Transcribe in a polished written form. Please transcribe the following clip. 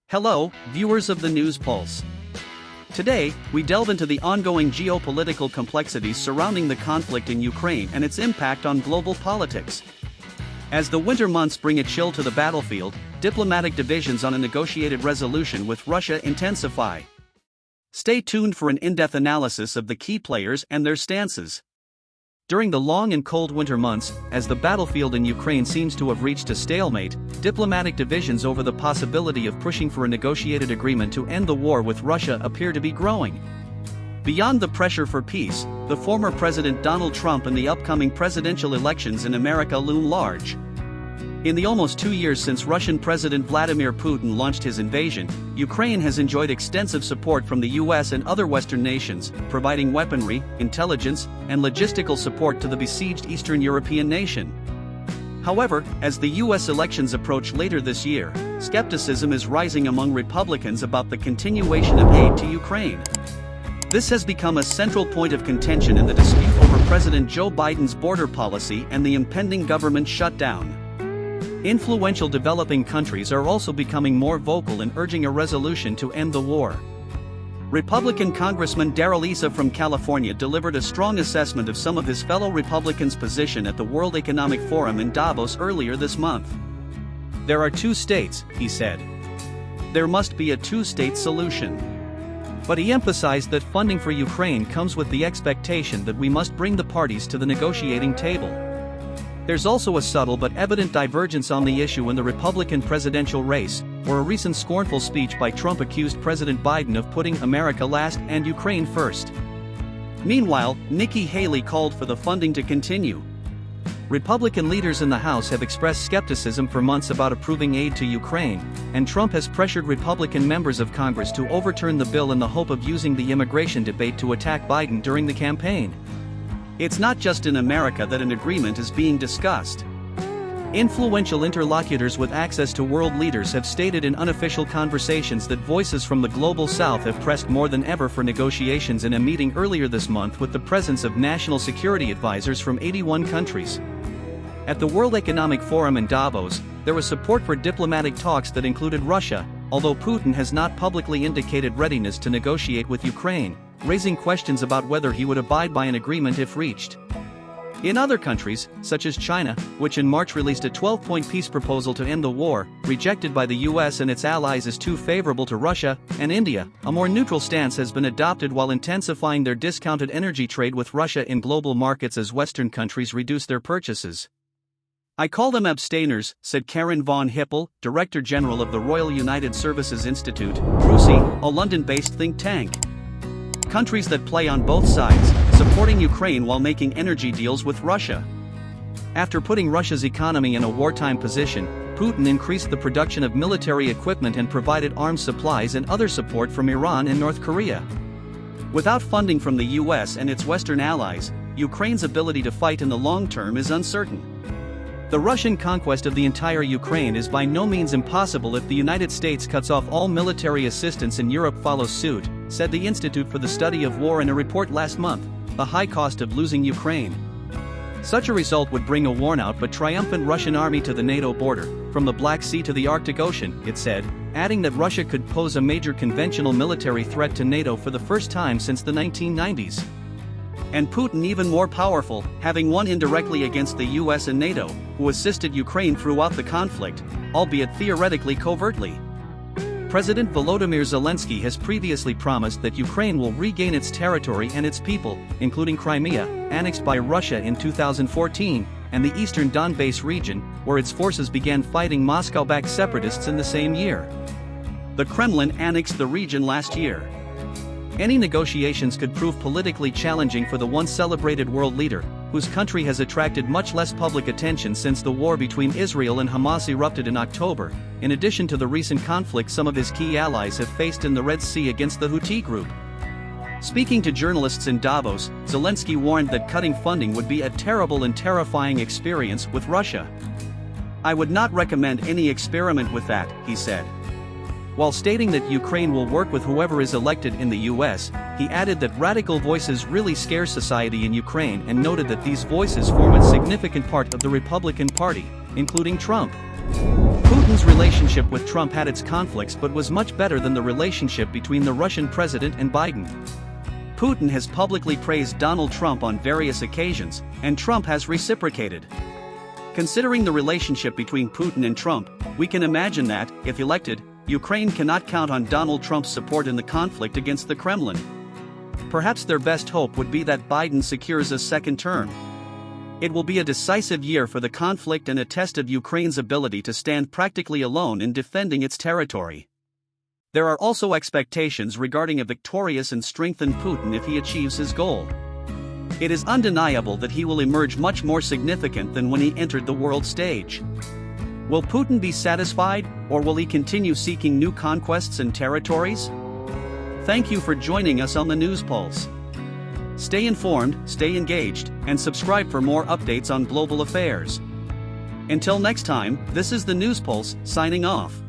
Hello, viewers of the News Pulse. Today, we delve into the ongoing geopolitical complexities surrounding the conflict in Ukraine and its impact on global politics. As the winter months bring a chill to the battlefield, diplomatic divisions on a negotiated resolution with Russia intensify. Stay tuned for an in-depth analysis of the key players and their stances. During the long and cold winter months, as the battlefield in Ukraine seems to have reached a stalemate, diplomatic divisions over the possibility of pushing for a negotiated agreement to end the war with Russia appear to be growing. Beyond the pressure for peace, the former President Donald Trump and the upcoming presidential elections in America loom large. In the almost 2 years since Russian President Vladimir Putin launched his invasion, Ukraine has enjoyed extensive support from the US and other Western nations, providing weaponry, intelligence, and logistical support to the besieged Eastern European nation. However, as the US elections approach later this year, skepticism is rising among Republicans about the continuation of aid to Ukraine. This has become a central point of contention in the dispute over President Joe Biden's border policy and the impending government shutdown. Influential developing countries are also becoming more vocal in urging a resolution to end the war. Republican Congressman Darrell Issa from California delivered a strong assessment of some of his fellow Republicans' position at the World Economic Forum in Davos earlier this month. "There are two states," he said. "There must be a two-state solution." But he emphasized that funding for Ukraine comes with the expectation that we must bring the parties to the negotiating table. There's also a subtle but evident divergence on the issue in the Republican presidential race, where a recent scornful speech by Trump accused President Biden of putting America last and Ukraine first. Meanwhile, Nikki Haley called for the funding to continue. Republican leaders in the House have expressed skepticism for months about approving aid to Ukraine, and Trump has pressured Republican members of Congress to overturn the bill in the hope of using the immigration debate to attack Biden during the campaign. It's not just in America that an agreement is being discussed. Influential interlocutors with access to world leaders have stated in unofficial conversations that voices from the global south have pressed more than ever for negotiations in a meeting earlier this month with the presence of national security advisors from 81 countries. At the World Economic Forum in Davos, there was support for diplomatic talks that included Russia, although Putin has not publicly indicated readiness to negotiate with Ukraine, raising questions about whether he would abide by an agreement if reached. In other countries, such as China, which in March released a 12-point peace proposal to end the war, rejected by the US and its allies as too favorable to Russia, and India, a more neutral stance has been adopted while intensifying their discounted energy trade with Russia in global markets as Western countries reduce their purchases. "I call them abstainers," said Karen von Hippel, Director General of the Royal United Services Institute, RUSI, a London-based think tank. Countries that play on both sides, supporting Ukraine while making energy deals with Russia. After putting Russia's economy in a wartime position, Putin increased the production of military equipment and provided arms supplies and other support from Iran and North Korea. Without funding from the US and its Western allies, Ukraine's ability to fight in the long term is uncertain. The Russian conquest of the entire Ukraine is by no means impossible if the United States cuts off all military assistance and Europe follows suit, said the Institute for the Study of War in a report last month, The High Cost of Losing Ukraine. Such a result would bring a worn-out but triumphant Russian army to the NATO border, from the Black Sea to the Arctic Ocean, it said, adding that Russia could pose a major conventional military threat to NATO for the first time since the 1990s. And Putin even more powerful, having won indirectly against the US and NATO, who assisted Ukraine throughout the conflict, albeit theoretically covertly. President Volodymyr Zelensky has previously promised that Ukraine will regain its territory and its people, including Crimea, annexed by Russia in 2014, and the eastern Donbass region, where its forces began fighting Moscow-backed separatists in the same year. The Kremlin annexed the region last year. Any negotiations could prove politically challenging for the once celebrated world leader, whose country has attracted much less public attention since the war between Israel and Hamas erupted in October, in addition to the recent conflict some of his key allies have faced in the Red Sea against the Houthi group. Speaking to journalists in Davos, Zelensky warned that cutting funding would be a terrible and terrifying experience with Russia. "I would not recommend any experiment with that," he said. While stating that Ukraine will work with whoever is elected in the US, he added that radical voices really scare society in Ukraine and noted that these voices form a significant part of the Republican Party, including Trump. Putin's relationship with Trump had its conflicts but was much better than the relationship between the Russian president and Biden. Putin has publicly praised Donald Trump on various occasions, and Trump has reciprocated. Considering the relationship between Putin and Trump, we can imagine that, if elected, Ukraine cannot count on Donald Trump's support in the conflict against the Kremlin. Perhaps their best hope would be that Biden secures a second term. It will be a decisive year for the conflict and a test of Ukraine's ability to stand practically alone in defending its territory. There are also expectations regarding a victorious and strengthened Putin if he achieves his goal. It is undeniable that he will emerge much more significant than when he entered the world stage. Will Putin be satisfied, or will he continue seeking new conquests and territories? Thank you for joining us on the News Pulse. Stay informed, stay engaged, and subscribe for more updates on global affairs. Until next time, this is the News Pulse, signing off.